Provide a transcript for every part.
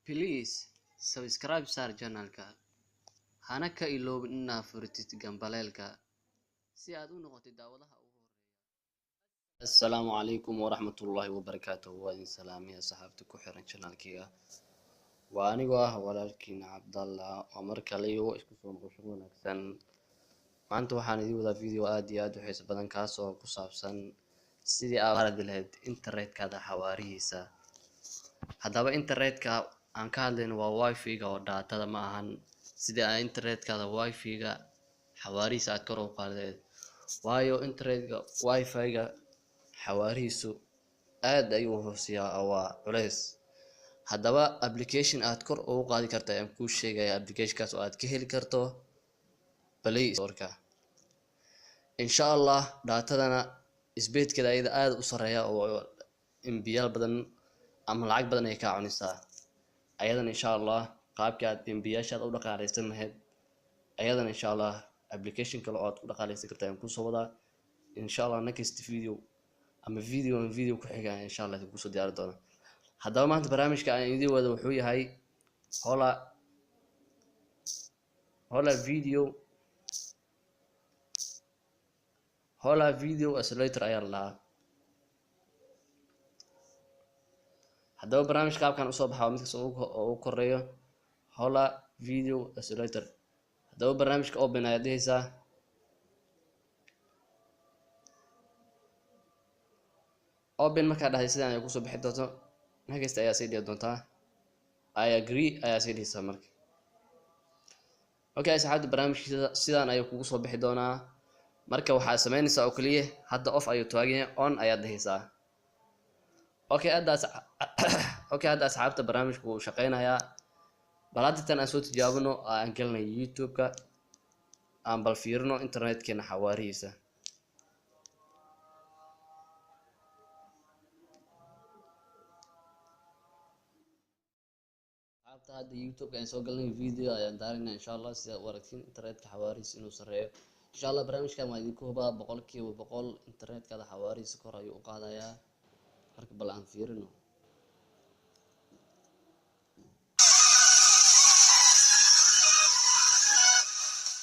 Please subscribe sar channelka hana ka iloobin inaad furtid gambaleelka si aad u noqotid daawadaha ugu horeeya. Assalaamu calaykum waraxmatullaahi wabarakaatuh. Waa idin salaamaya saxaabta ku xiran channelkiga. Waa anigoo ah walaalkiin Cabdallah oo mar kale isku soo noqosho wanaagsan. Maanta waxaan idin wadaa video aad iyo aad u xiiso badan kaas oo ku saabsan sidii aad arki lahayd internetkada xawaarihiisa. Haddaba internetka aan ka hadlayno waa wifi-ga oo daatada ma ahan. Sidii aad internetkada wifi-ga xawaarihiisa aad kor u qaadayd, waayo internetka wifi-ga xawaarihiisu aad ayuu u hooseeyaa waa culays. Haddaba application aad kor ugu qaadi karto ayaan kuu sheegaya, application-kaas oo aad ka heli karto Play Store-ka. insha Allah daatadana speed-keeda ayada aad u sareeya oo MB-yaal badan ama lacag badan ay ka cunaysaa. ayadana insha Allah qaabka aad MB-yaashaad u dhaqaaleysan lahayd ayadana insha Allah application kale oo aad ku dhaqaaleysan kartaa ayaan kusoo wadaa. insha Allah next video ama video ku xiga insha Allah ku soo diyaari doona. haddaba maanta barnaamijka aan idin wado wuxuu yahay Hola Video Accelerator ayaa la dhahaa. haddaba barnaamijka qaabkan usoo baxaa mid kasta oo u koreeyo Hola Video Accelerator. haddaba barnaamijka open ayaad dhehaysaa. open markaa dhahday sidaan ay kusoo bixi doonto next ayaa sii dhihi doontaa I agree ayaa sii dhihaysaa marka. okay asxaabta barnaamijka sidaan ayuu kugu soo bixi doonaa. marka waxaad samaynaysaa oo kaliya hadda off ayuu taagan yahay, on ayaad dhehaysaa. okay hadda asxaabta barnaamijku wuu shaqeynayaa. bal hadda tan aan soo tijaabino aan galnay YouTube-ka aan bal fiirino internetkeena xawaarihiisa. hadda YouTube-ka aan soo galnay video ayaan daarina insha Allah sida aad u aragtiin internetka xawaarihiisa inuu sareeyo. insha Allah barnaamijkan waa idinku hubaa 100% internetkada xawaarihiisa kor ayuu u qaadayaa. marka bal aan fiirino.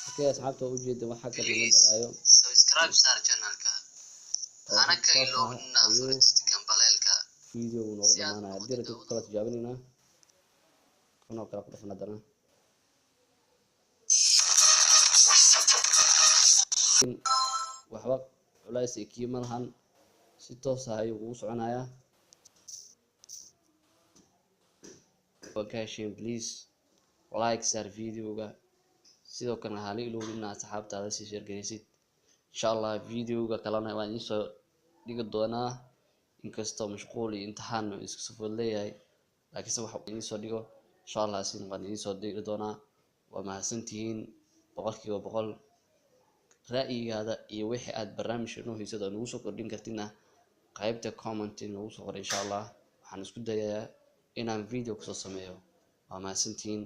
okay asxaabta u jeeda waxa ka dambeeyo subscribe sar channelka hana ka iloobin inaad furtid gambaleelka video noo dhamaanaya. direct ku kala tijaabinayna kuna kala ku dhafna dana waxba culays ay kiima lahan, si toos ah ayuu ugu soconayaa. okay please like sar video-ga, sidoo kale ha iloobin inaad asxaabtaada sii share gareysid. insha Allah video-ga kalena waan idin soo dhigi doonaa, inkastoo mashquul iyo imtixaan isku soo leeyahay laakiin waxa idin soo dhigo insha Allah siin waan idin soo dhigi doonaa. waa mahadsantihiin 100%. ra'yigaada iyo wixii aad barnaamijka noo haysado nagu soo kordhin kartina qaybta comment nagu soo qor insha Allah. waxaan isku dayayaa inaan video kusoo sameeyo. waa mahadsantihiin.